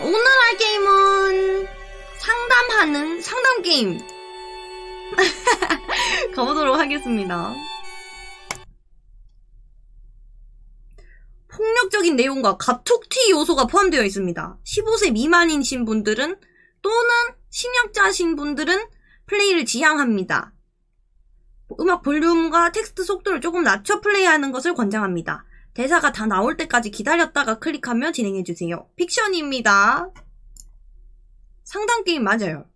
오늘 할 게임은 상담 게임 가보도록 하겠습니다. 폭력적인 내용과 갑툭튀 요소가 포함되어 있습니다. 15세 미만이신 분들은 또는 심약자신 분들은 플레이를 지향합니다. 음악 볼륨과 텍스트 속도를 조금 낮춰 플레이하는 것을 권장합니다. 대사가 다 나올 때까지 기다렸다가 클릭하며 진행해주세요. 픽션입니다. 상담 게임 맞아요.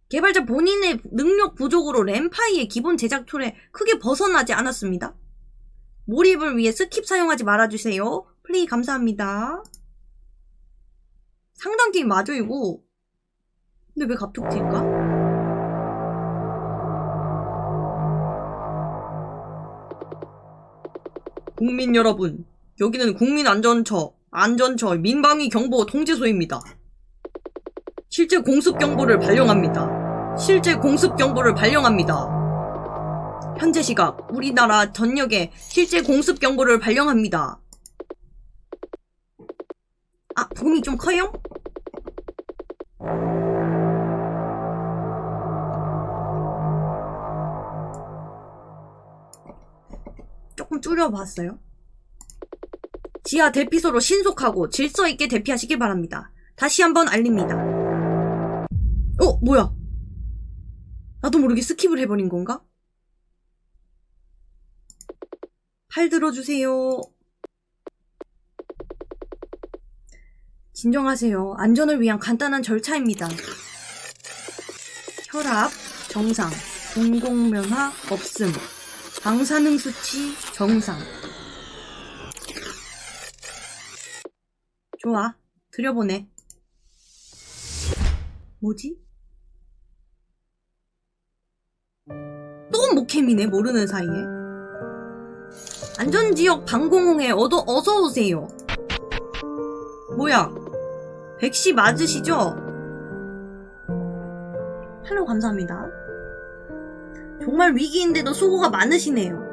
개발자 본인의 능력 부족으로 램파이의 기본 제작 툴에 크게 벗어나지 않았습니다. 몰입을 위해 스킵 사용하지 말아주세요. 플레이 감사합니다. 상담 게임 맞아 이거. 근데 왜 갑툭튀일까? 국민 여러분, 여기는 국민안전처 민방위 경보 통제소입니다. 실제 공습 경보를 발령합니다. 현재 시각 우리나라 전역에 실제 공습 경보를 발령합니다. 아, 붐이 좀 커요? 조금 줄여봤어요. 지하 대피소로 신속하고 질서있게 대피하시길 바랍니다. 다시 한번 알립니다. 뭐야? 나도 모르게 스킵을 해버린 건가? 팔 들어주세요. 진정하세요. 안전을 위한 간단한 절차입니다. 혈압 정상, 공공면화 없음, 방사능 수치 정상. 좋아, 들여보내. 뭐지? 또 모캠이네, 모르는 사이에. 안전지역 방공홍에 어서오세요. 뭐야? 백씨 맞으시죠? 팔로우 감사합니다. 정말 위기인데도 수고가 많으시네요.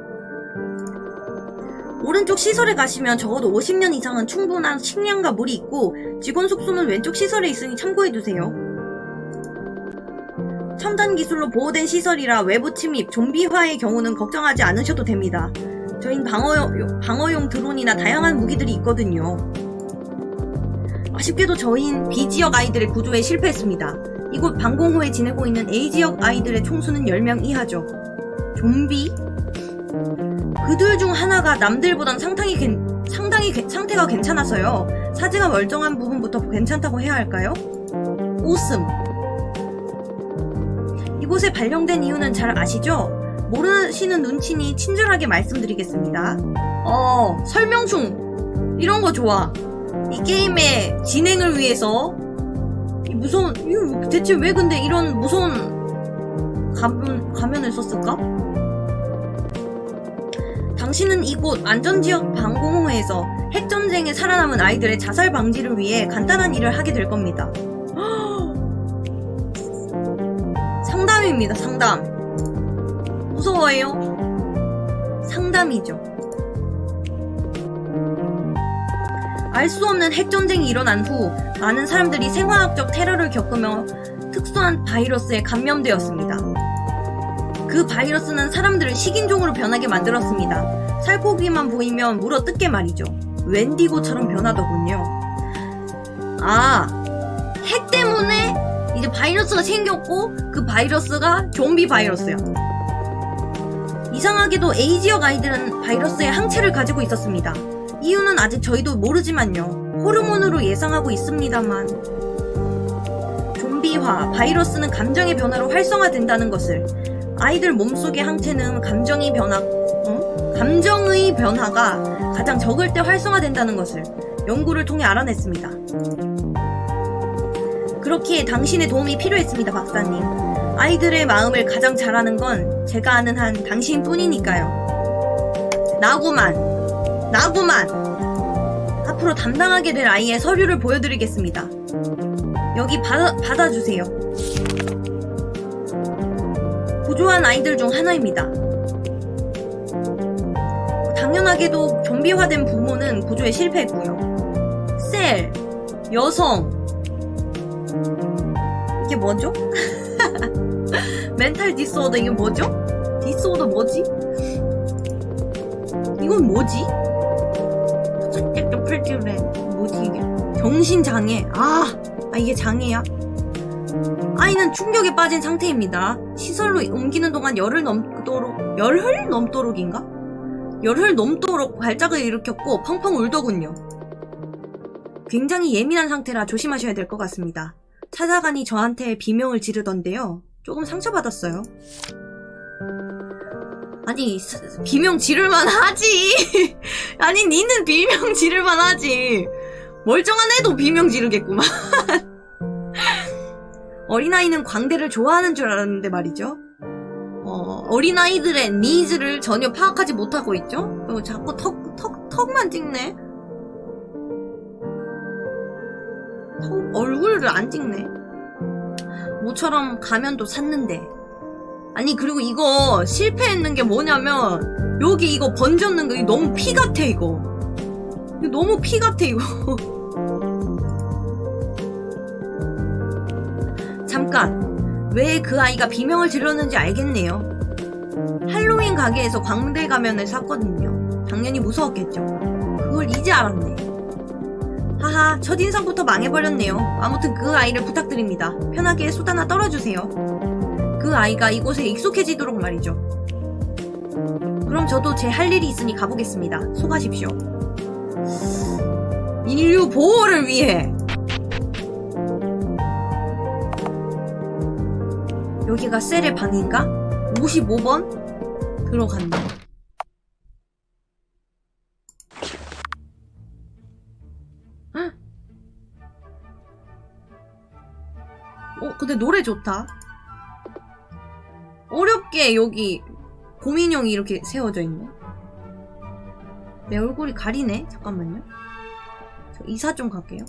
오른쪽 시설에 가시면 적어도 50년 이상은 충분한 식량과 물이 있고 직원 숙소는 왼쪽 시설에 있으니 참고해두세요. 첨단 기술로 보호된 시설이라 외부 침입, 좀비화의 경우는 걱정하지 않으셔도 됩니다. 저흰 방어용 드론이나 다양한 무기들이 있거든요. 아쉽게도 저흰 B지역 아이들의 구조에 실패했습니다. 이곳 방공호에 지내고 있는 A지역 아이들의 총수는 10명 이하죠. 좀비? 그들 중 하나가 남들보단 상당히 상태가 괜찮아서요. 사지가 멀쩡한 부분부터 괜찮다고 해야 할까요? 오슴. 이곳에 발령된 이유는 잘 아시죠? 모르시는 눈치니 친절하게 말씀드리겠습니다. 설명충. 이런 거 좋아. 이 게임의 진행을 위해서 대체 왜 근데 이런 무서운 가면을 썼을까? 당신은 이곳 안전지역 방공호에서 핵전쟁에 살아남은 아이들의 자살 방지를 위해 간단한 일을 하게 될 겁니다. 상담입니다, 상담. 무서워해요? 상담이죠. 알 수 없는 핵전쟁이 일어난 후 많은 사람들이 생화학적 테러를 겪으며 특수한 바이러스에 감염되었습니다. 그 바이러스는 사람들을 식인종으로 변하게 만들었습니다. 살코기만 보이면 물어뜯게 말이죠. 웬디고처럼 변하더군요. 핵 때문에 이제 바이러스가 생겼고 그 바이러스가 좀비 바이러스야. 이상하게도 A지역 아이들은 바이러스의 항체를 가지고 있었습니다. 이유는 아직 저희도 모르지만요. 호르몬으로 예상하고 있습니다만. 좀비화, 바이러스는 감정의 변화로 활성화된다는 것을, 아이들 몸속의 항체는 감정의 변화가 가장 적을 때 활성화된다는 것을 연구를 통해 알아냈습니다. 그렇기에 당신의 도움이 필요했습니다, 박사님. 아이들의 마음을 가장 잘 아는 건 제가 아는 한 당신뿐이니까요. 나구만. 앞으로 담당하게 될 아이의 서류를 보여드리겠습니다. 여기 받아주세요. 구조한 아이들 중 하나입니다. 당연하게도 좀비화된 부모는 구조에 실패했고요. 셀, 여성. 이게 뭐죠? 멘탈 디스오더 이게 뭐죠? 디스오더 뭐지? 이건 뭐지? 뭐지 이게? 정신장애. 이게 장애야? 아이는 충격에 빠진 상태입니다. 시설로 옮기는 동안 열흘 넘도록 발작을 일으켰고 펑펑 울더군요. 굉장히 예민한 상태라 조심하셔야 될 것 같습니다. 찾아가니 저한테 비명을 지르던데요. 조금 상처받았어요. 아니, 비명 지를만 하지. 아니, 니는 비명 지를만 하지. 멀쩡한 애도 비명 지르겠구만. 어린아이는 광대를 좋아하는 줄 알았는데 말이죠. 어린아이들의 니즈를 전혀 파악하지 못하고 있죠? 그리고 자꾸 턱만 찍네? 얼굴을 안 찍네? 모처럼 가면도 샀는데. 아니, 그리고 이거 실패했는 게 뭐냐면, 여기 이거 번졌는 거 이거 너무 피 같아, 이거. 이거 너무 피 같아, 이거. 잠깐. 왜 그 아이가 비명을 질렀는지 알겠네요. 할로윈 가게에서 광대 가면을 샀거든요. 당연히 무서웠겠죠. 그걸 이제 알았네. 하하, 첫인상부터 망해버렸네요. 아무튼 그 아이를 부탁드립니다. 편하게 수다나 떨어주세요. 그 아이가 이곳에 익숙해지도록 말이죠. 그럼 저도 제 할 일이 있으니 가보겠습니다. 수고하십시오. 인류 보호를 위해. 여기가 셀의 방인가? 55번? 들어간다. 근데 노래 좋다. 어렵게 여기 곰인형이 이렇게 세워져 있네. 내 얼굴이 가리네? 잠깐만요. 저 이사 좀 갈게요.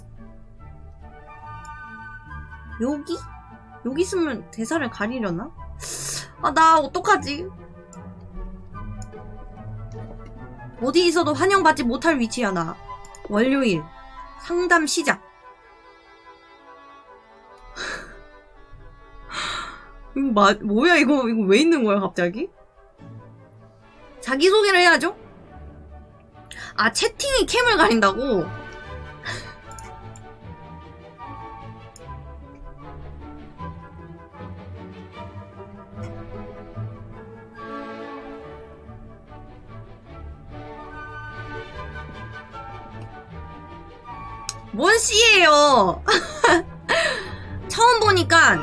여기 있으면 대사를 가리려나? 나 어떡하지? 어디 있어도 환영받지 못할 위치야, 나. 월요일 상담 시작. 이거 뭐야, 이거 왜 있는 거야, 갑자기? 자기소개를 해야죠? 채팅이 캠을 가린다고? 뭔 씨예요? 처음 보니까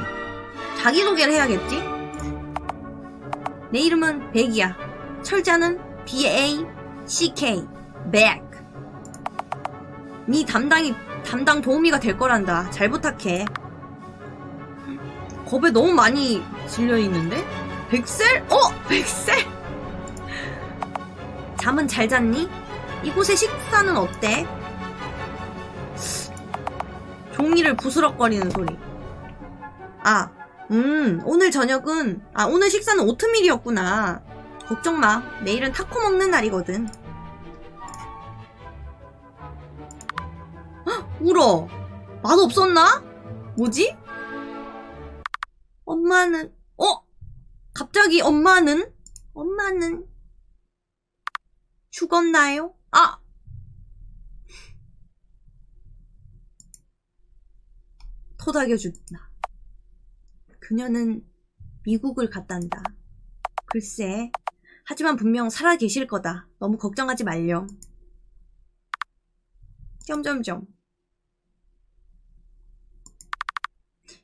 자기소개를 해야겠지? 내 이름은 백이야. 철자는 BACK. 백. 네 담당 도우미가 될 거란다. 잘 부탁해. 겁에 너무 많이 질려있는데? 백셀? 백셀! 잠은 잘 잤니? 이곳의 식사는 어때? 종이를 부스럭거리는 소리. 오늘 저녁은, 오늘 식사는 오트밀이었구나. 걱정 마. 내일은 타코 먹는 날이거든. 울어. 맛없었나? 뭐지? 엄마는, 갑자기 엄마는 죽었나요? 토닥여준다. 그녀는 미국을 갔단다. 글쎄, 하지만 분명 살아계실 거다. 너무 걱정하지 말렴. 점점점.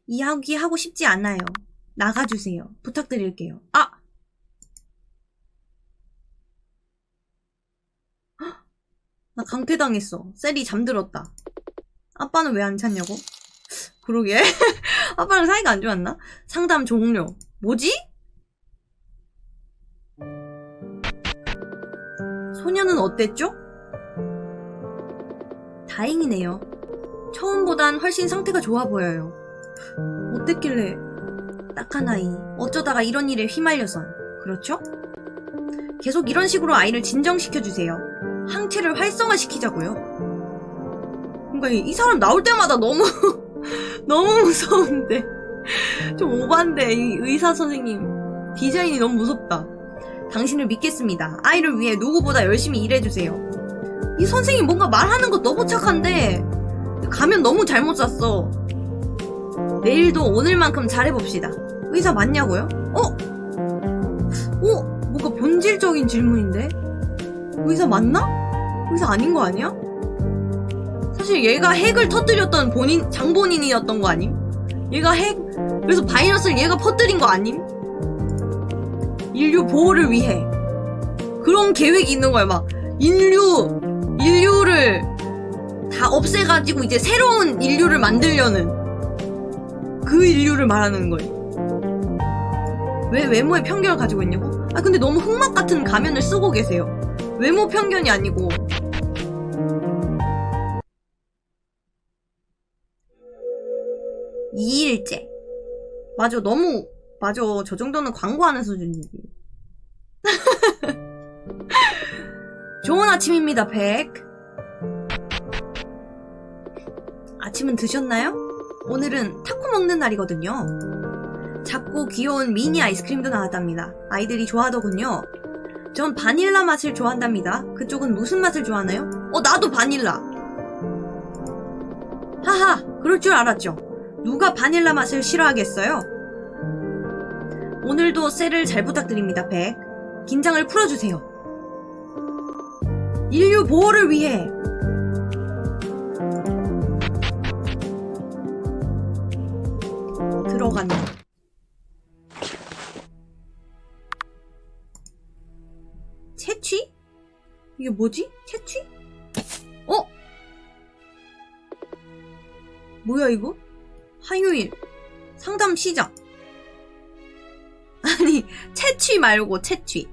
이야기 하고 싶지 않아요. 나가주세요. 부탁드릴게요. 나 강퇴당했어. 셀이 잠들었다. 아빠는 왜 안 찾냐고? 그러게. 아빠랑 사이가 안 좋았나? 상담 종료. 뭐지? 소녀는 어땠죠? 다행이네요. 처음보단 훨씬 상태가 좋아 보여요. 어땠길래 딱한 아이, 어쩌다가 이런 일에 휘말려선. 그렇죠? 계속 이런 식으로 아이를 진정시켜주세요. 항체를 활성화시키자고요. 뭔가 이 사람 나올 때마다 너무 너무 무서운데. 좀 오반데 이 의사 선생님 디자인이 너무 무섭다. 당신을 믿겠습니다. 아이를 위해 누구보다 열심히 일해주세요. 이 선생님 뭔가 말하는 거 너무 착한데 가면 너무 잘못 샀어. 내일도 오늘만큼 잘해봅시다. 의사 맞냐고요? 뭔가 본질적인 질문인데? 의사 맞나? 의사 아닌 거 아니야? 사실 얘가 핵을 터뜨렸던 장본인이었던 거 아님? 얘가 그래서 바이러스를 얘가 퍼뜨린 거 아님? 인류 보호를 위해 그런 계획이 있는 거야. 막 인류를 다 없애가지고 이제 새로운 인류를 만들려는 그 인류를 말하는 거예요. 왜 외모에 편견을 가지고 있냐고? 근데 너무 흑막 같은 가면을 쓰고 계세요. 외모 편견이 아니고. 이일째. 맞아, 저 정도는 광고하는 수준이지. 좋은 아침입니다, 백. 아침은 드셨나요? 오늘은 타코 먹는 날이거든요. 작고 귀여운 미니 아이스크림도 나왔답니다. 아이들이 좋아하더군요. 전 바닐라 맛을 좋아한답니다. 그쪽은 무슨 맛을 좋아하나요? 나도 바닐라. 하하, 그럴 줄 알았죠. 누가 바닐라 맛을 싫어하겠어요? 오늘도 셀을 잘 부탁드립니다, 백. 긴장을 풀어주세요. 인류 보호를 위해. 들어가네. 채취? 이게 뭐지? 채취? 뭐야 이거? 화요일 상담 시작. 아니 채취 말고 채취.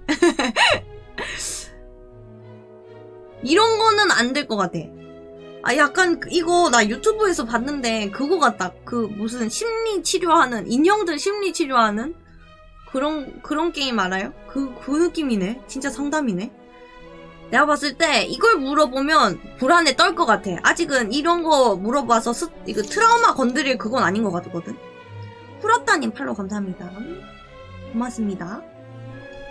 이런 거는 안 될 것 같아. 약간 이거 나 유튜브에서 봤는데 그거 같다. 무슨 심리 치료하는 인형들 심리 치료하는 그런 게임 알아요? 그 느낌이네. 진짜 상담이네. 내가 봤을 때 이걸 물어보면 불안에 떨 것 같아. 아직은 이런 거 물어봐서 이거 트라우마 건드릴 그건 아닌 것 같거든. 풀었다님 팔로우 감사합니다. 고맙습니다.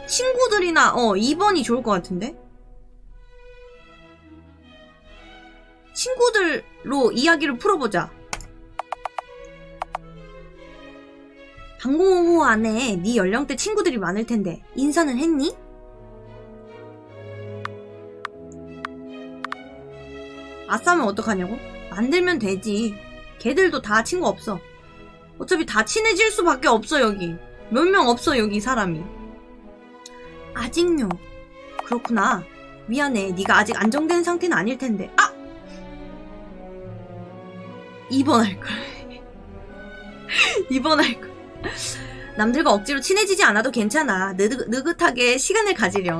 친구들이나 2번이 좋을 것 같은데? 친구들로 이야기를 풀어보자. 방공호 안에 네 연령대 친구들이 많을 텐데 인사는 했니? 아싸면 어떡하냐고? 만들면 되지. 걔들도 다 친구 없어. 어차피 다 친해질 수밖에 없어. 여기 몇 명 없어. 여기 사람이. 아직요. 그렇구나. 미안해. 네가 아직 안정된 상태는 아닐 텐데. 2번 할걸. 2번 할걸. 남들과 억지로 친해지지 않아도 괜찮아. 느긋하게 시간을 가지렴.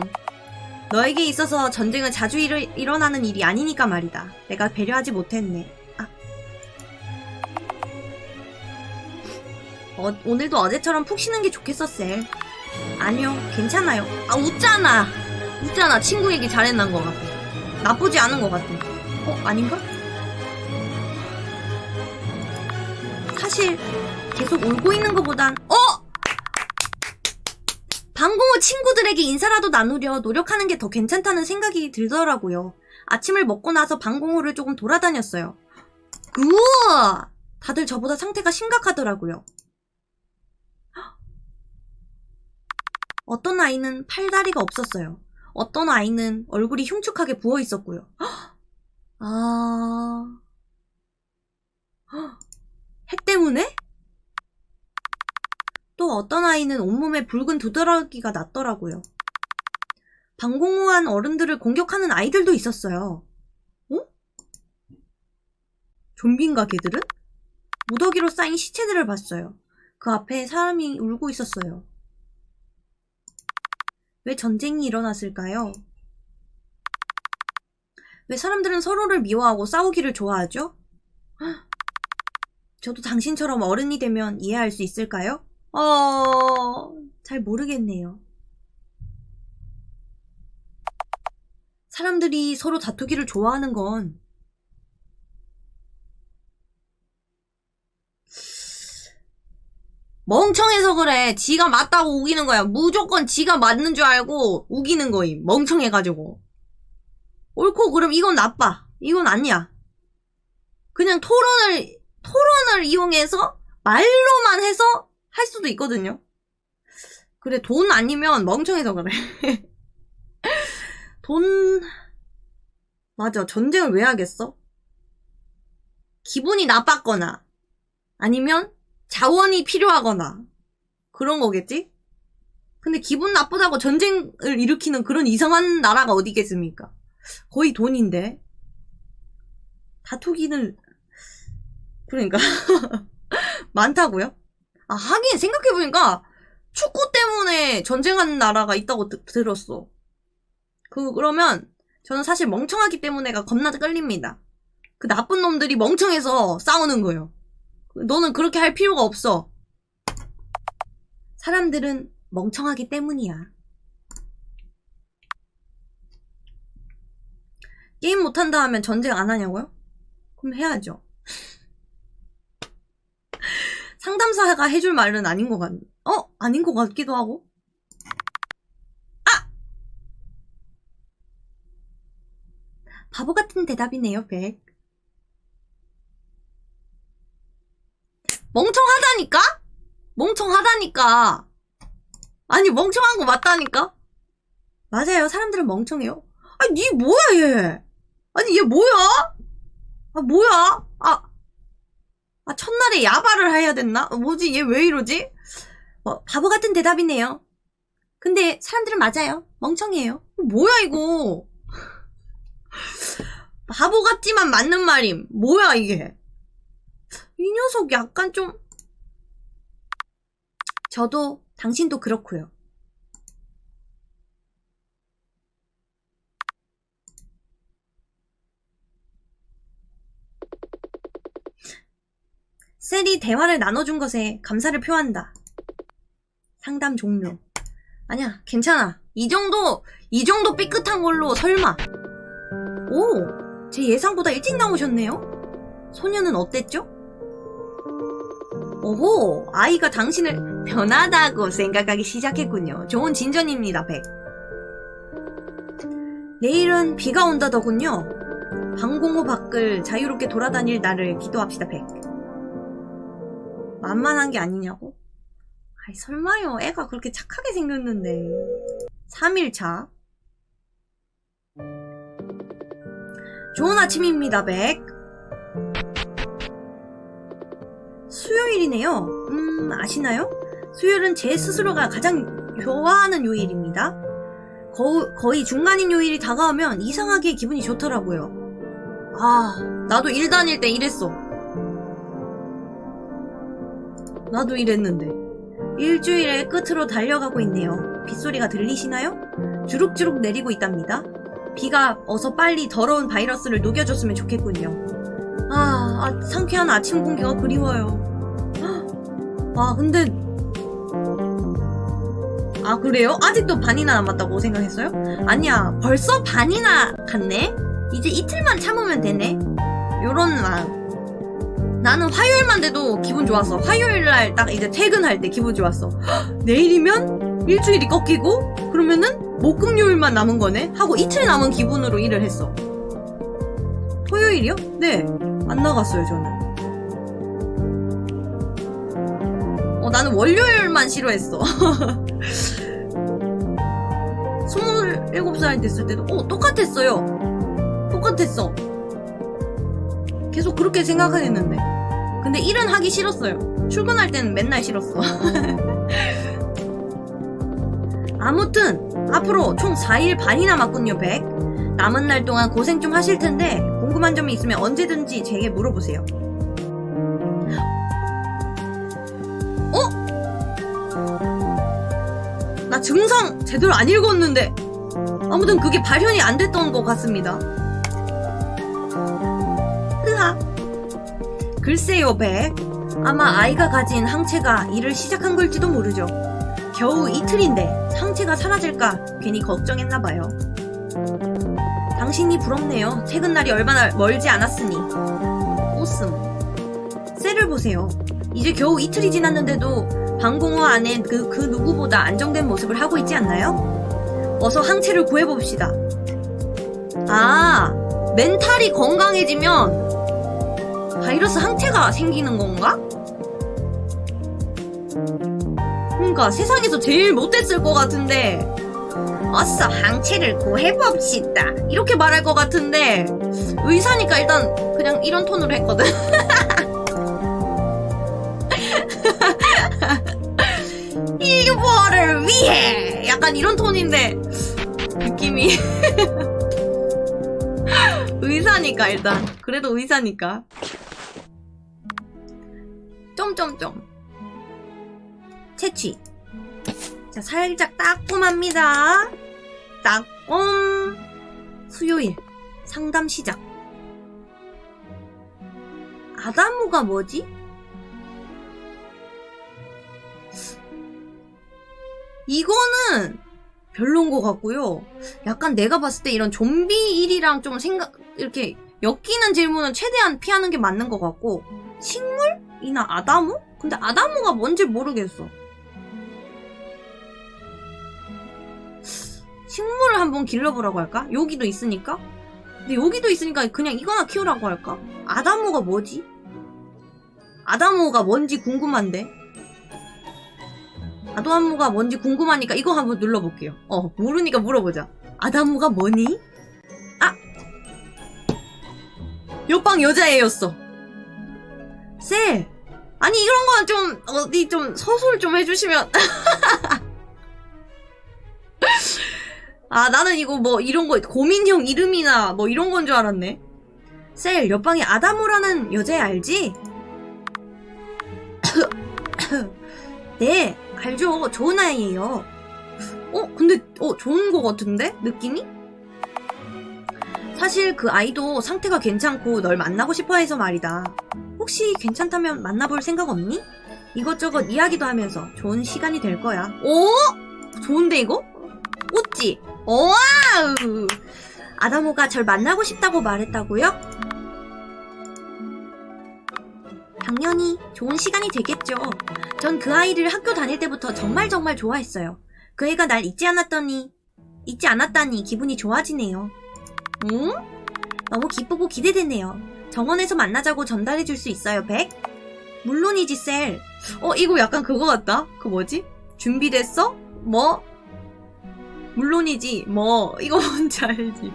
너에게 있어서 전쟁은 자주 일어나는 일이 아니니까 말이다. 내가 배려하지 못했네. 오늘도 어제처럼 푹 쉬는 게 좋겠어, 셀. 아니요, 괜찮아요. 웃잖아. 친구 얘기 잘해난 것 같아. 나쁘지 않은 것 같아. 아닌가? 사실 계속 울고 있는 것보단 방공호 친구들에게 인사라도 나누려 노력하는 게 더 괜찮다는 생각이 들더라고요. 아침을 먹고 나서 방공호를 조금 돌아다녔어요. 우와! 다들 저보다 상태가 심각하더라고요. 어떤 아이는 팔다리가 없었어요. 어떤 아이는 얼굴이 흉측하게 부어있었고요. 핵 때문에? 또 어떤 아이는 온몸에 붉은 두드러기가 났더라고요. 방공호한 어른들을 공격하는 아이들도 있었어요. 좀비인가 걔들은? 무더기로 쌓인 시체들을 봤어요. 그 앞에 사람이 울고 있었어요. 왜 전쟁이 일어났을까요? 왜 사람들은 서로를 미워하고 싸우기를 좋아하죠? 저도 당신처럼 어른이 되면 이해할 수 있을까요? 잘 모르겠네요. 사람들이 서로 다투기를 좋아하는 건 멍청해서 그래. 지가 맞다고 우기는 거야. 무조건 지가 맞는 줄 알고 우기는 거임. 멍청해가지고. 옳고 그럼 이건 나빠. 이건 아니야. 그냥 토론을 이용해서 말로만 해서 할 수도 있거든요. 그래, 돈 아니면 멍청해서 그래. 맞아. 전쟁을 왜 하겠어? 기분이 나빴거나, 아니면 자원이 필요하거나, 그런 거겠지? 근데 기분 나쁘다고 전쟁을 일으키는 그런 이상한 나라가 어디 있겠습니까? 거의 돈인데. 다투기는, 그러니까. 많다고요? 아, 하긴 생각해보니까, 축구 때문에 전쟁하는 나라가 있다고 들었어. 그러면, 저는 사실 멍청하기 때문에가 겁나 끌립니다. 그 나쁜 놈들이 멍청해서 싸우는 거예요. 너는 그렇게 할 필요가 없어. 사람들은 멍청하기 때문이야. 게임 못한다 하면 전쟁 안 하냐고요? 그럼 해야죠. 상담사가 해줄 말은 아닌 것 아닌 것 같기도 하고. 바보 같은 대답이네요, 백. 멍청하다니까? 아니, 멍청한 거 맞다니까? 맞아요, 사람들은 멍청해요. 아니, 니 뭐야, 얘? 아니, 얘 뭐야? 뭐야? 첫날에 야발을 해야 됐나? 뭐지, 얘 왜 이러지? 바보 같은 대답이네요. 근데 사람들은 맞아요. 멍청해요. 뭐야, 이거? 바보 같지만 맞는 말임. 뭐야, 이게? 이 녀석 약간 좀... 저도 당신도 그렇고요. 셀이 대화를 나눠준 것에 감사를 표한다. 상담 종료. 아니야, 괜찮아. 이 정도 삐끗한 걸로 설마. 오, 제 예상보다 일찍 나오셨네요. 소녀는 어땠죠? 오호, 아이가 당신을 변하다고 생각하기 시작했군요. 좋은 진전입니다, 백. 내일은 비가 온다더군요. 방공호 밖을 자유롭게 돌아다닐 날을 기도합시다, 백. 만만한 게 아니냐고? 아이, 설마요. 애가 그렇게 착하게 생겼는데. 3일차. 좋은 아침입니다, 백. 수요일이네요. 아시나요? 수요일은 제 스스로가 가장 좋아하는 요일입니다. 거의 중간인 요일이 다가오면 이상하게 기분이 좋더라고요. 나도 일 다닐 때 이랬어. 나도 이랬는데. 일주일의 끝으로 달려가고 있네요. 빗소리가 들리시나요? 주룩주룩 내리고 있답니다. 비가 어서 빨리 더러운 바이러스를 녹여줬으면 좋겠군요. 상쾌한 아침 공기가 그리워요. 근데 그래요? 아직도 반이나 남았다고 생각했어요? 아니야, 벌써 반이나 갔네? 이제 이틀만 참으면 되네? 요런 마음. 나는 화요일만 돼도 기분 좋았어. 화요일날 딱 이제 퇴근할 때 기분 좋았어. 내일이면 일주일이 꺾이고 그러면은 목금요일만 남은 거네? 하고 이틀 남은 기분으로 일을 했어. 토요일이요? 네, 안 나갔어요, 저는. 나는 월요일만 싫어했어. 27살 됐을 때도 똑같았어요. 똑같았어. 계속 그렇게 생각했는데. 근데 일은 하기 싫었어요. 출근할 때는 맨날 싫었어. 아무튼 앞으로 총 4일 반이 남았군요, 백. 남은 날 동안 고생 좀 하실 텐데 궁금한 점이 있으면 언제든지 제게 물어보세요. 나 증상 제대로 안 읽었는데 아무튼 그게 발현이 안 됐던 것 같습니다. 흐하. 글쎄요, 백. 아마 아이가 가진 항체가 일을 시작한 걸지도 모르죠. 겨우 이틀인데 항체가 사라질까 괜히 걱정했나봐요. 당신이 부럽네요. 퇴근날이 얼마나 멀지 않았으니. 오슴. 셀을 보세요. 이제 겨우 이틀이 지났는데도 방공호 안에 그 누구보다 안정된 모습을 하고 있지 않나요? 어서 항체를 구해봅시다. 아, 멘탈이 건강해지면 바이러스 항체가 생기는 건가? 그러니까 세상에서 제일 못됐을 것 같은데 어서 항체를 구해봅시다 이렇게 말할 것 같은데 의사니까 일단 그냥 이런 톤으로 했거든. 인류보호를 위해 약간 이런 톤인데 느낌이 의사니까 일단 그래도 의사니까 점점점 채취. 자, 살짝 따끔합니다. 따끔. 수요일 상담 시작. 아다무가 뭐지? 이거는 별론 것 같고요. 약간 내가 봤을 때 이런 좀비 일이랑 좀 이렇게 엮이는 질문은 최대한 피하는 게 맞는 것 같고, 식물이나 아다무? 근데 아다무가 뭔지 모르겠어. 식물을 한번 길러보라고 할까? 여기도 있으니까? 근데 여기도 있으니까 그냥 이거나 키우라고 할까? 아다무가 뭐지? 아다무가 뭔지 궁금한데? 아다무가 뭔지 궁금하니까 이거 한번 눌러볼게요. 모르니까 물어보자. 아다무가 뭐니? 아! 옆방 여자애였어. 셀! 아니 이런 거는 좀 어디 좀 서술 좀 해주시면. 아, 나는 이거 뭐 이런 거 고민형 이름이나 뭐 이런 건 줄 알았네. 셀, 옆방에 아다무라는 여자애 알지? 네, 알죠. 좋은 아이예요. 근데 좋은 거 같은데? 느낌이? 사실 그 아이도 상태가 괜찮고 널 만나고 싶어 해서 말이다. 혹시 괜찮다면 만나볼 생각 없니? 이것저것 이야기도 하면서 좋은 시간이 될 거야. 오? 좋은데 이거? 웃지? 와우! 아다모가 절 만나고 싶다고 말했다고요? 당연히 좋은 시간이 되겠죠. 전 그 아이를 학교 다닐 때부터 정말 좋아했어요. 그 애가 날 잊지 않았다니 기분이 좋아지네요. 응? 너무 기쁘고 기대되네요. 정원에서 만나자고 전달해줄 수 있어요, 백? 물론이지, 셀. 이거 약간 그거 같다? 그 뭐지? 준비됐어? 뭐? 물론이지, 뭐. 이거 뭔지 알지?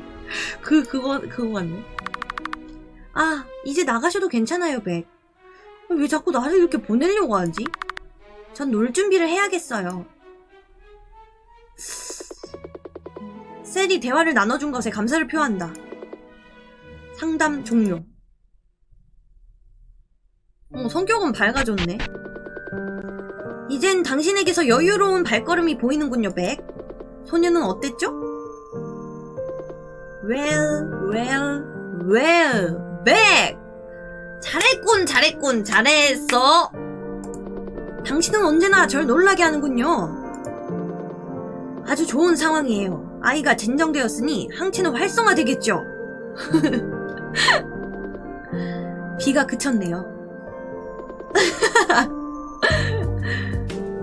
그거 같네. 아, 이제 나가셔도 괜찮아요, 백. 왜 자꾸 나를 이렇게 보내려고 하지? 전 놀 준비를 해야겠어요. 셀이 대화를 나눠준 것에 감사를 표한다. 상담 종료. 성격은 밝아졌네. 이젠 당신에게서 여유로운 발걸음이 보이는군요, 백. 소녀는 어땠죠? Well, 백! 잘했어. 당신은 언제나 절 놀라게 하는군요. 아주 좋은 상황이에요. 아이가 진정되었으니 항체는 활성화되겠죠. 비가 그쳤네요.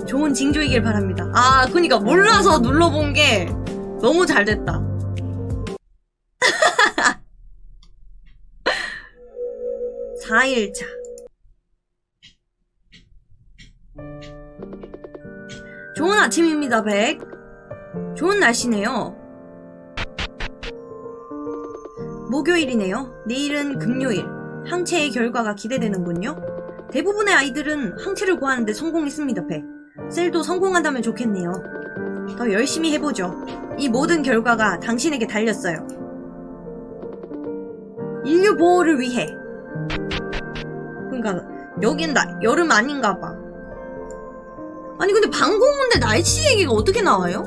좋은 징조이길 바랍니다. 아, 그니까 몰라서 눌러본 게 너무 잘 됐다. (4일차) 좋은 아침입니다, 백. 좋은 날씨네요. 목요일이네요. 내일은 금요일. 항체의 결과가 기대되는군요. 대부분의 아이들은 항체를 구하는데 성공했습니다, 백. 셀도 성공한다면 좋겠네요. 더 열심히 해보죠. 이 모든 결과가 당신에게 달렸어요. 인류 보호를 위해. 그러니까 여긴 여름 아닌가봐. 아니 근데 방공호인데 날씨 얘기가 어떻게 나와요?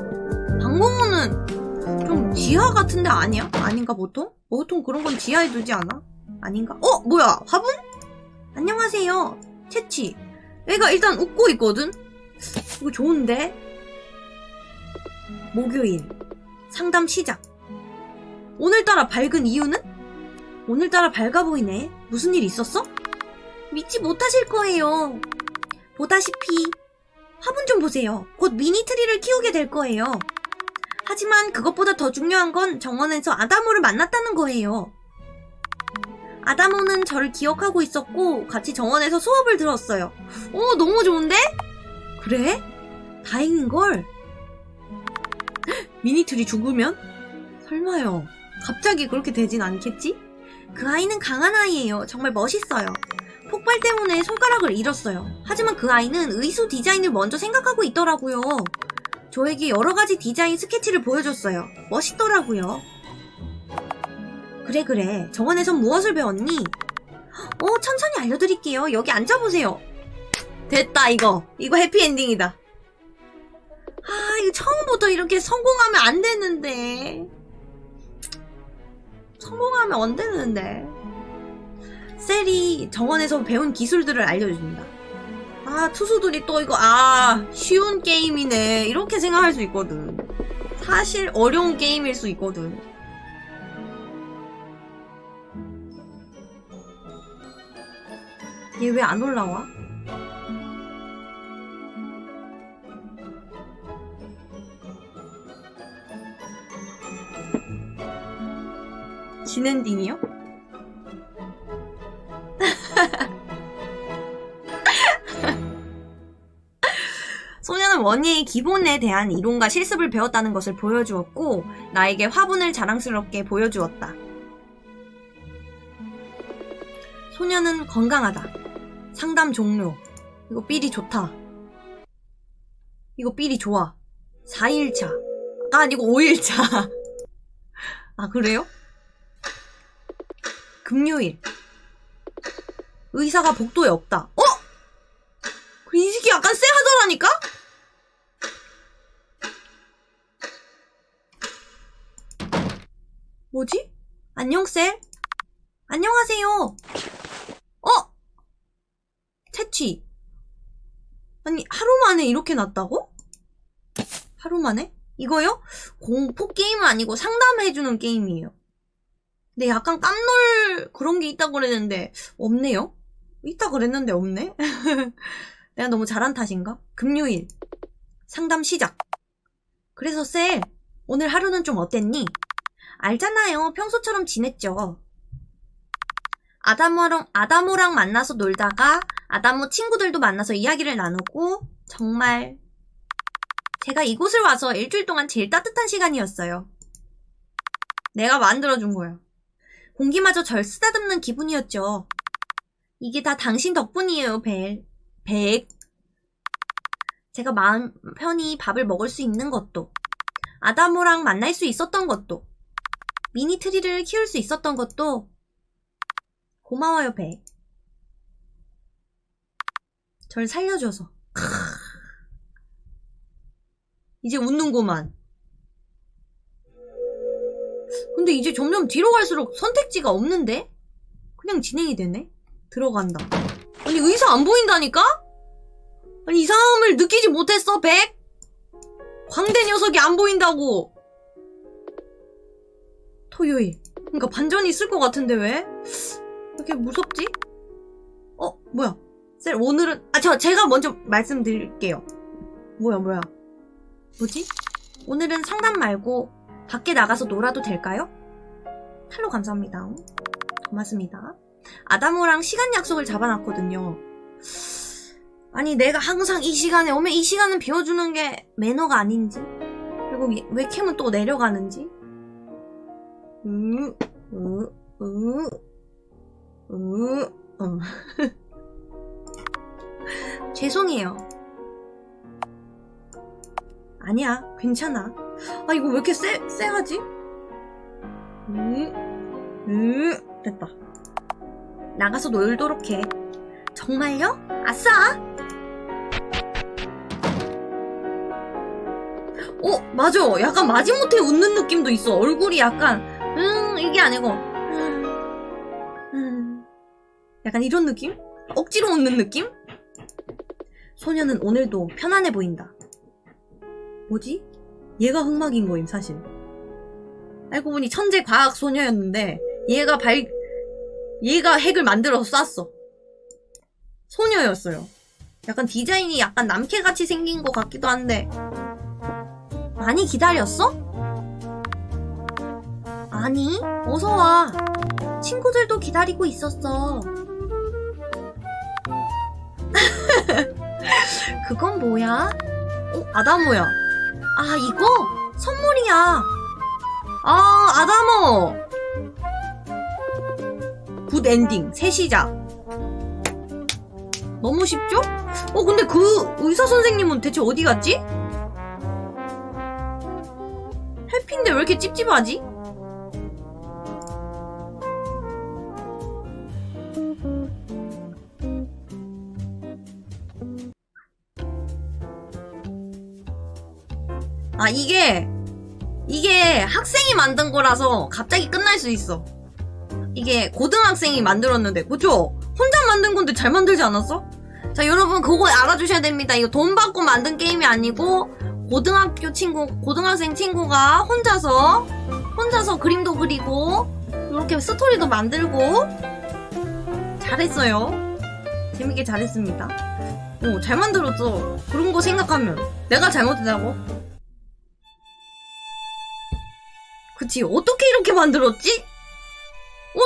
방공호는 좀 지하 같은데 아니야? 아닌가 보통? 보통 그런 건 지하에 두지 않아? 아닌가? 뭐야? 화분? 안녕하세요. 채취. 애가 일단 웃고 있거든? 이거 좋은데? 목요일. 상담 시작. 오늘따라 밝은 이유는? 오늘따라 밝아 보이네. 무슨 일 있었어? 믿지 못하실 거예요. 보다시피 화분 좀 보세요. 곧 미니트리를 키우게 될 거예요. 하지만 그것보다 더 중요한 건 정원에서 아다모를 만났다는 거예요. 아다모는 저를 기억하고 있었고 같이 정원에서 수업을 들었어요. 오, 너무 좋은데? 그래? 다행인걸. 미니트리 죽으면? 설마요. 갑자기 그렇게 되진 않겠지? 그 아이는 강한 아이예요. 정말 멋있어요. 폭발 때문에 손가락을 잃었어요. 하지만 그 아이는 의수 디자인을 먼저 생각하고 있더라고요. 저에게 여러가지 디자인 스케치를 보여줬어요. 멋있더라고요. 그래. 정원에선 무엇을 배웠니? 천천히 알려드릴게요. 여기 앉아보세요. 됐다, 이거 해피엔딩이다. 이거 처음부터 이렇게 성공하면 안 되는데. 셀이 정원에서 배운 기술들을 알려줍니다. 투수들이 또 이거 쉬운 게임이네 이렇게 생각할 수 있거든. 사실 어려운 게임일 수 있거든. 얘 왜 안 올라와? 진엔딩이요? 소녀는 원예의 기본에 대한 이론과 실습을 배웠다는 것을 보여주었고 나에게 화분을 자랑스럽게 보여주었다. 소녀는 건강하다. 상담 종료. 이거 삘이 좋다. 이거 삘이 좋아. 4일차. 아니고 5일차. 그래요? 금요일. 의사가 복도에 없다. 그 인식이 약간 쎄하더라니까? 뭐지? 안녕, 셀. 안녕하세요. 채취. 아니, 하루 만에 이렇게 났다고? 하루 만에? 이거요? 공포 게임은 아니고 상담해주는 게임이에요. 근데 약간 깜놀 그런 게 있다고 그랬는데 없네요? 있다 그랬는데 없네? 내가 너무 잘한 탓인가? 금요일. 상담 시작. 그래서 셀, 오늘 하루는 좀 어땠니? 알잖아요. 평소처럼 지냈죠. 아다모랑 만나서 놀다가 아다모 친구들도 만나서 이야기를 나누고 정말 제가 이곳을 와서 일주일 동안 제일 따뜻한 시간이었어요. 내가 만들어준 거야. 공기마저 절 쓰다듬는 기분이었죠. 이게 다 당신 덕분이에요, 백. 제가 마음 편히 밥을 먹을 수 있는 것도, 아다모랑 만날 수 있었던 것도, 미니트리를 키울 수 있었던 것도 고마워요, 백. 절 살려줘서. 이제 웃는구만. 근데 이제 점점 뒤로 갈수록 선택지가 없는데? 그냥 진행이 되네? 들어간다. 아니, 의사 안 보인다니까? 아니, 이상함을 느끼지 못했어, 백? 광대 녀석이 안 보인다고. 토요일. 그러니까 반전이 있을 것 같은데 왜? 왜 이렇게 무섭지? 뭐야. 셀, 오늘은, 제가 먼저 말씀드릴게요. 뭐야. 뭐지? 오늘은 상담 말고 밖에 나가서 놀아도 될까요? 탈로 감사합니다. 고맙습니다. 아다모랑 시간 약속을 잡아놨거든요. 아니, 내가 항상 이 시간에 오면 이 시간은 비워주는 게 매너가 아닌지, 그리고 왜 캠은 또 내려가는지. 죄송해요. 아니야, 괜찮아. 이거 왜 이렇게 쎄하지? 됐다. 나가서 놀도록 해. 정말요? 아싸! 맞아. 약간 마지못해 웃는 느낌도 있어. 얼굴이 약간 이게 아니고 약간 이런 느낌? 억지로 웃는 느낌? 소녀는 오늘도 편안해 보인다. 뭐지? 얘가 흑막인 거임, 사실. 알고 보니 천재 과학 소녀였는데 얘가 핵을 만들어서 쐈어. 소녀였어요. 약간 디자인이 약간 남캐같이 생긴 것 같기도 한데. 많이 기다렸어? 아니, 어서와. 친구들도 기다리고 있었어. 그건 뭐야? 아다모야. 아, 이거? 선물이야. 아, 아다모. 굿 엔딩, 새 시작. 너무 쉽죠? 근데 그 의사 선생님은 대체 어디 갔지? 해피인데 왜 이렇게 찝찝하지? 아, 이게 학생이 만든 거라서 갑자기 끝날 수 있어. 이게 고등학생이 만들었는데, 그쵸? 혼자 만든 건데 잘 만들지 않았어? 자, 여러분 그거 알아주셔야 됩니다. 이거 돈 받고 만든 게임이 아니고 고등학생 친구가 혼자서 그림도 그리고 이렇게 스토리도 만들고 잘했어요. 재밌게 잘했습니다. 잘 만들었어. 그런 거 생각하면 내가 잘못했다고? 그치, 어떻게 이렇게 만들었지?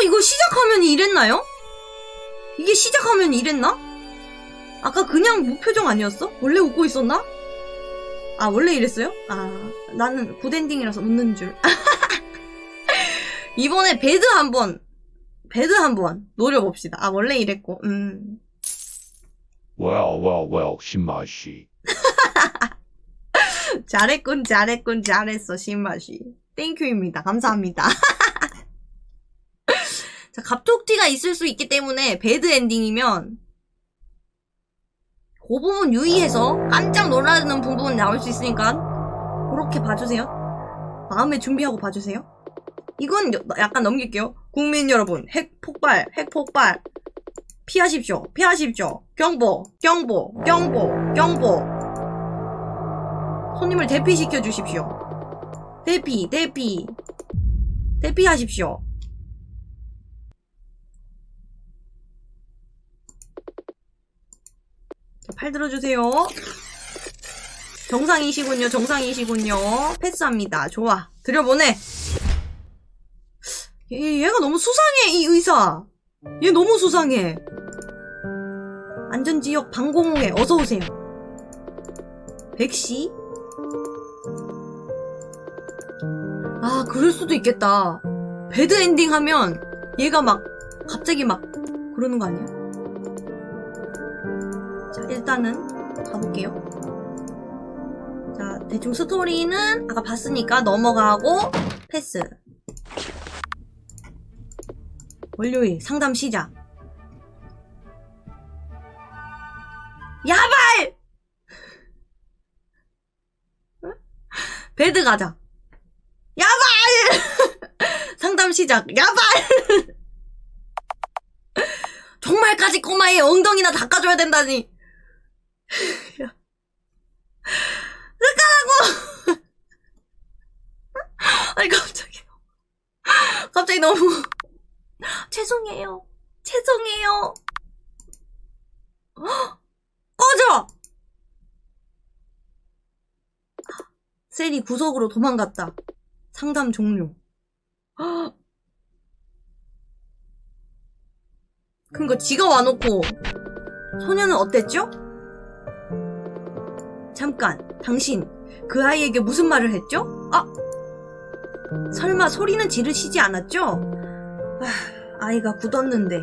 이거 시작하면이 이랬나요? 이게 시작하면이 이랬나? 아까 그냥 무표정 아니었어? 원래 웃고 있었나? 아, 원래 이랬어요? 아, 나는 굿엔딩이라서 웃는 줄. 이번에 배드 한번 노려봅시다. 아, 원래 이랬고, well, 신맛이. 잘했어, 신맛이. 땡큐입니다. 감사합니다. 자, 갑툭튀가 있을 수 있기 때문에 배드 엔딩이면 그 부분 유의해서 깜짝 놀라는 부분 나올 수 있으니까 그렇게 봐주세요. 마음에 준비하고 봐주세요. 이건 약간 넘길게요. 국민 여러분, 핵폭발. 피하십시오. 경보. 손님을 대피시켜 주십시오. 대피하십시오. 팔 들어주세요. 정상이시군요. 패스합니다. 좋아. 들여보내. 얘가 너무 수상해, 이 의사. 얘 너무 수상해. 안전지역 방공호에 어서오세요. 백씨? 아, 그럴 수도 있겠다. 배드 엔딩 하면 얘가 갑자기 그러는 거 아니야? 자, 일단은 가볼게요. 자, 대충 스토리는 아까 봤으니까 넘어가고 패스. 월요일 상담 시작. 야발! 배드 가자. 야발! 상담 시작. 야발! 정말까지 꼬마의 엉덩이나 닦아줘야 된다니. 잠깐하고. 아니, 갑자기 너무. 죄송해요. 꺼져! 셀이 구석으로 도망갔다. 상담 종료. 그니까 지가 와놓고 소녀는 어땠죠? 잠깐, 당신 그 아이에게 무슨 말을 했죠? 설마 소리는 지르시지 않았죠? 아이가 굳었는데.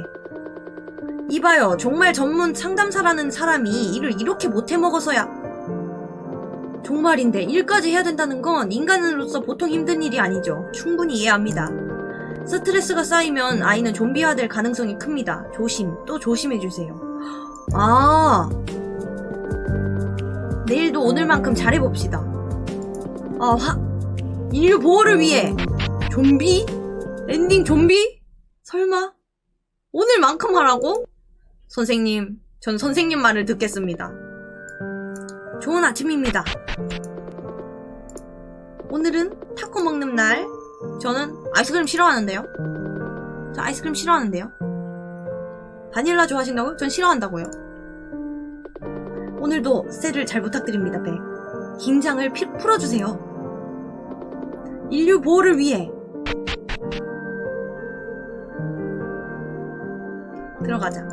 이봐요, 정말 전문 상담사라는 사람이 일을 이렇게 못해 먹어서야. 정말인데 일까지 해야 된다는 건 인간으로서 보통 힘든 일이 아니죠. 충분히 이해합니다. 스트레스가 쌓이면 아이는 좀비화될 가능성이 큽니다. 또 조심해주세요. 내일도 오늘만큼 잘해봅시다. 인류 보호를 위해 좀비? 엔딩 좀비? 설마? 오늘만큼 하라고? 선생님, 전 선생님 말을 듣겠습니다. 좋은 아침입니다. 오늘은 타코 먹는 날. 저는 아이스크림 싫어하는데요. 저 아이스크림 싫어하는데요. 바닐라 좋아하신다고요? 전 싫어한다고요. 오늘도 셀을 잘 부탁드립니다, 백. 긴장을 풀어주세요. 인류 보호를 위해. 들어가자.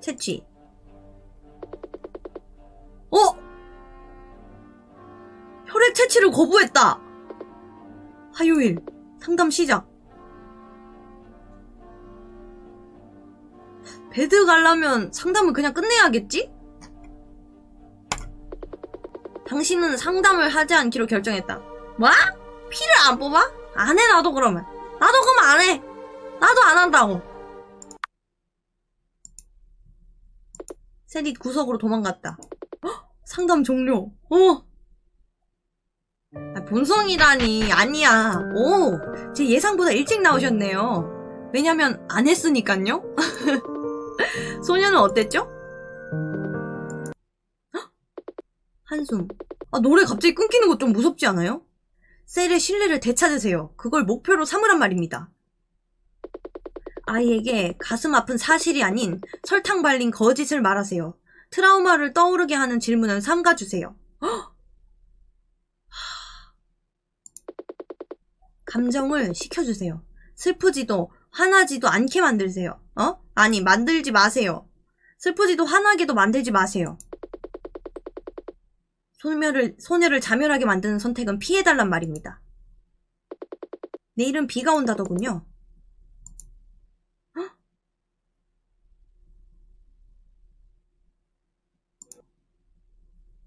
채취. 혈액 채취를 거부했다. 화요일 상담 시작. 배드 가려면 상담을 그냥 끝내야겠지? 당신은 상담을 하지 않기로 결정했다. 뭐? 피를 안 뽑아? 안 해, 나도 그러면. 나도 그럼 안 해. 나도 안 한다고. 셀이 구석으로 도망갔다. 헉, 상담 종료. 본성이라니. 아니야. 오, 제 예상보다 일찍 나오셨네요. 왜냐면 안 했으니깐요. 소녀는 어땠죠? 헉, 한숨. 노래 갑자기 끊기는 거 좀 무섭지 않아요? 셀의 신뢰를 되찾으세요. 그걸 목표로 삼으란 말입니다. 아이에게 가슴 아픈 사실이 아닌 설탕 발린 거짓을 말하세요. 트라우마를 떠오르게 하는 질문은 삼가주세요. 헉! 감정을 식혀주세요. 슬프지도 화나지도 않게 만들세요. 아니, 만들지 마세요. 슬프지도 화나게도 만들지 마세요. 소녀를 자멸하게 만드는 선택은 피해달란 말입니다. 내일은 비가 온다더군요. 헉?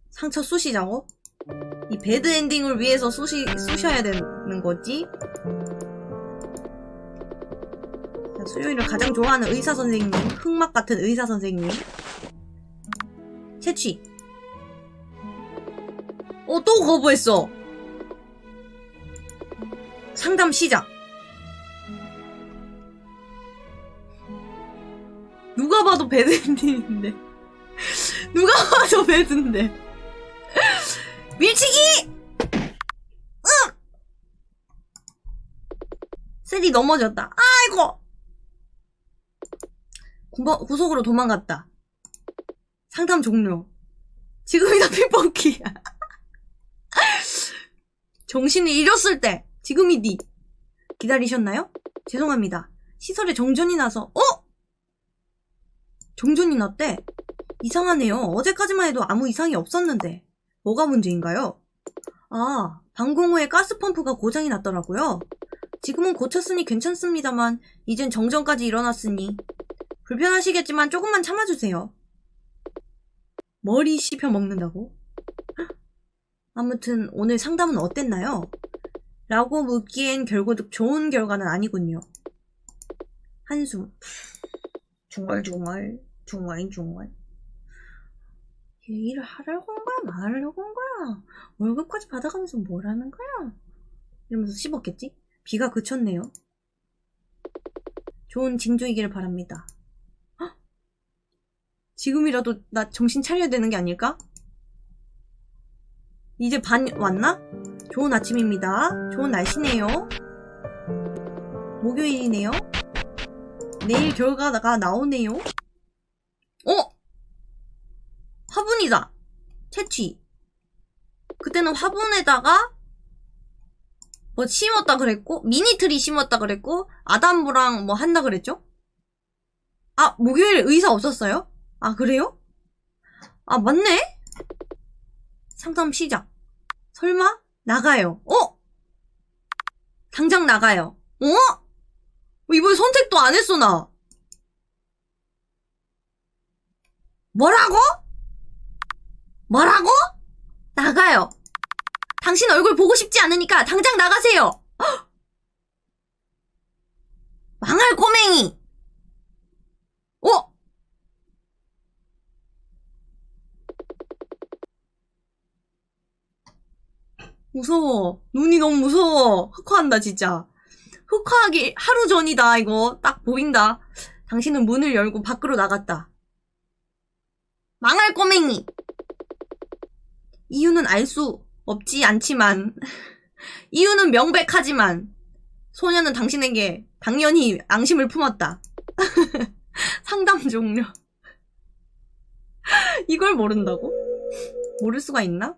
상처 쑤시자고? 이 배드 엔딩을 위해서 쑤셔야 되는 거지? 자, 수요일을 가장 좋아하는 의사 선생님, 흑막 같은 의사 선생님. 채취. 또 거부했어. 상담 시작. 누가 봐도 배드 엔딩인데. 누가 봐도 배드인데. 밀치기! 응! 셀이 넘어졌다. 아이고! 구석으로 도망갔다. 상담 종료. 지금이다 핀번키야. 정신을 잃었을 때 지금이니. 기다리셨나요? 죄송합니다. 시설에 정전이 나서 정전이 났대. 이상하네요. 어제까지만 해도 아무 이상이 없었는데 뭐가 문제인가요? 방공 후에 가스펌프가 고장이 났더라고요. 지금은 고쳤으니 괜찮습니다만 이젠 정전까지 일어났으니 불편하시겠지만 조금만 참아주세요. 머리 씹혀 먹는다고? 아무튼 오늘 상담은 어땠나요? 라고 묻기엔 결국 좋은 결과는 아니군요. 한숨. 중얼중얼. 얘 일을 하려고 한 거야? 말하려고 한 거야? 월급까지 받아가면서 뭘 하는 거야? 이러면서 씹었겠지? 비가 그쳤네요. 좋은 징조이기를 바랍니다. 헉? 지금이라도 나 정신 차려야 되는 게 아닐까? 이제 반 왔나? 좋은 아침입니다. 좋은 날씨네요. 목요일이네요. 내일 결과가 나오네요. 화분이다. 채취. 그때는 화분에다가 뭐 심었다 그랬고 미니트리 심었다 그랬고 아담브랑 뭐 한다 그랬죠? 목요일 의사 없었어요? 그래요? 맞네? 상담 시작. 설마? 나가요. 당장 나가요. 이번에 선택도 안 했어, 나. 뭐라고? 나가요. 당신 얼굴 보고 싶지 않으니까 당장 나가세요. 헉! 망할 꼬맹이. 무서워. 눈이 너무 무서워. 흑화한다, 진짜. 흑화하기 하루 전이다, 이거. 딱 보인다. 당신은 문을 열고 밖으로 나갔다. 망할 꼬맹이. 이유는 알 수 없지 않지만 이유는 명백하지만 소녀는 당신에게 당연히 앙심을 품었다. 상담 종료. 이걸 모른다고? 모를 수가 있나?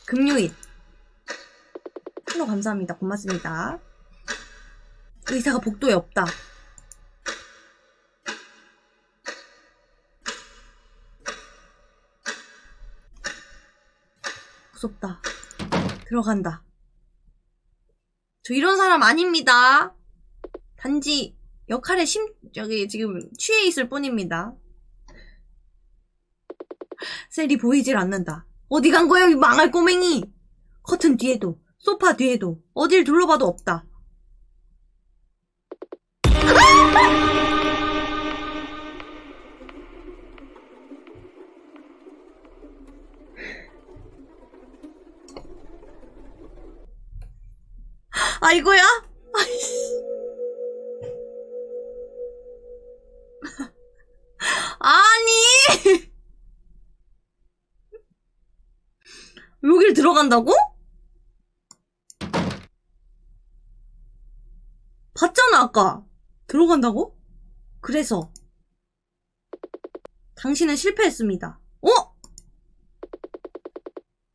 금요일. 팔로 감사합니다. 고맙습니다. 의사가 복도에 없다. 무섭다. 들어간다. 저 이런 사람 아닙니다. 단지 역할에 저기 지금 취해 있을 뿐입니다. 셀이 보이질 않는다. 어디 간 거야, 이 망할 꼬맹이. 커튼 뒤에도, 소파 뒤에도, 어딜 둘러봐도 없다. 아, 이거야? 아니! 여길 들어간다고? 봤잖아, 아까. 들어간다고? 그래서. 당신은 실패했습니다. 어?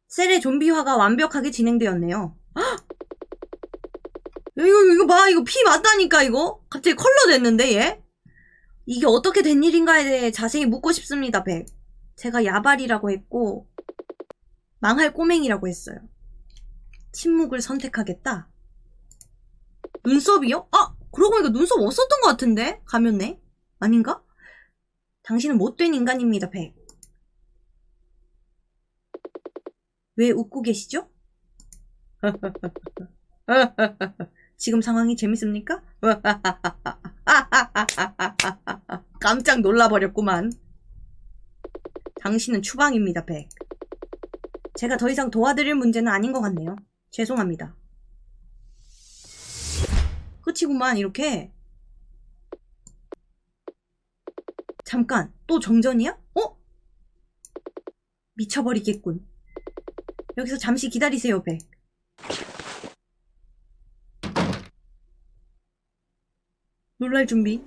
셀의 좀비화가 완벽하게 진행되었네요. 헉! 이거 봐. 이거 피 맞다니까, 이거? 갑자기 컬러 됐는데, 얘? 이게 어떻게 된 일인가에 대해 자세히 묻고 싶습니다, 백. 제가 야발이라고 했고, 망할 꼬맹이라고 했어요. 침묵을 선택하겠다. 눈썹이요? 아! 그러고 보니까 눈썹 없었던 것 같은데? 가면네? 아닌가? 당신은 못된 인간입니다, 백. 왜 웃고 계시죠? 지금 상황이 재밌습니까? 깜짝 놀라버렸구만. 당신은 추방입니다, 백. 제가 더 이상 도와드릴 문제는 아닌 것 같네요. 죄송합니다. 끝이구만, 이렇게. 잠깐, 또 정전이야? 어? 미쳐버리겠군. 여기서 잠시 기다리세요, 백. 놀랄 준비.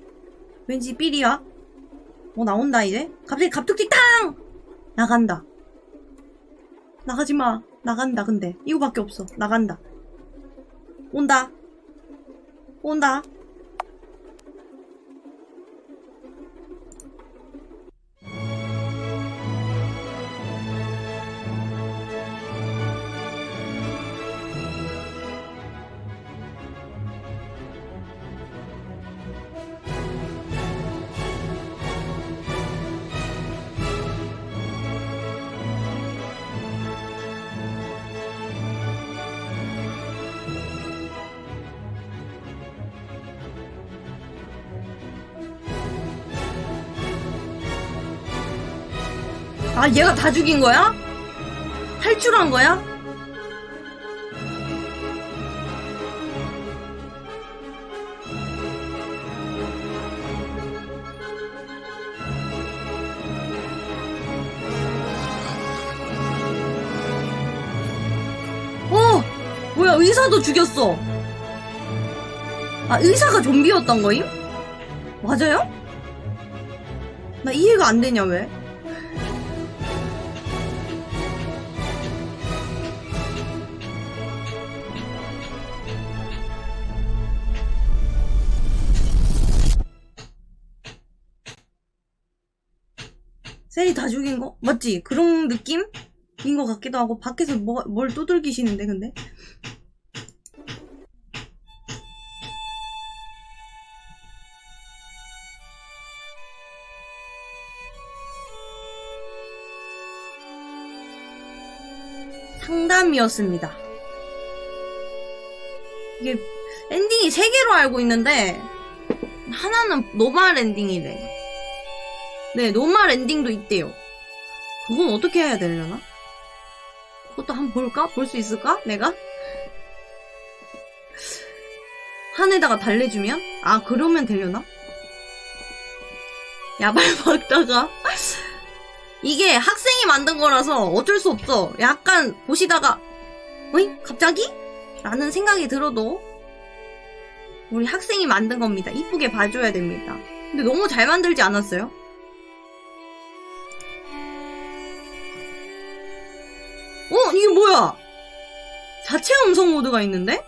왠지 삘이야. 나온다, 이제. 갑자기 갑툭튀 탕! 나간다. 나가지마. 나간다, 근데. 이거밖에 없어. 나간다. 온다. 온다. 아, 얘가 다 죽인 거야? 탈출한 거야? 뭐야, 의사도 죽였어. 아, 의사가 좀비였던 거임? 맞아요? 나 이해가 안 되냐, 왜? 셀이 다 죽인 거? 맞지? 그런 느낌인 것 같기도 하고. 밖에서 뭘 두들기시는데, 근데? 상담이었습니다. 이게 엔딩이 3개로 알고 있는데 하나는 노멀 엔딩이래. 네, 노멀 엔딩도 있대요. 그건 어떻게 해야 되려나? 그것도 한번 볼까? 볼 수 있을까? 내가? 하늘에다가 달래주면? 아, 그러면 되려나? 야발 박다가 이게 학생이 만든 거라서 어쩔 수 없어. 약간 보시다가 어이? 갑자기? 라는 생각이 들어도 우리 학생이 만든 겁니다. 이쁘게 봐줘야 됩니다. 근데 너무 잘 만들지 않았어요? 이게 뭐야? 자체 음성 모드가 있는데?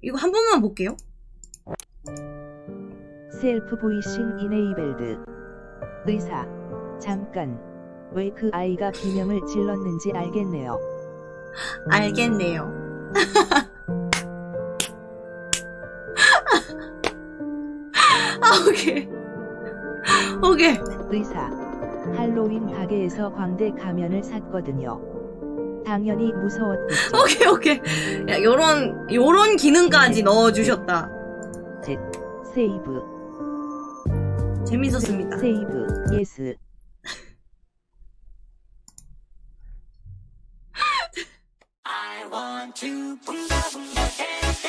이거 한 번만 볼게요. 셀프 보이싱 이네이벨드. 의사. 잠깐. 왜 그 아이가 비명을 질렀는지 알겠네요. 알겠네요. 오케이. 오케이. 의사. 할로윈 가게에서 광대 가면을 샀거든요. 당연히 무서웠겠죠. 오케이. 야, 요런 기능까지 넣어주셨다. 세이브. 재밌었습니다. 세이브. 예스. I want to boom ba boom ba dance.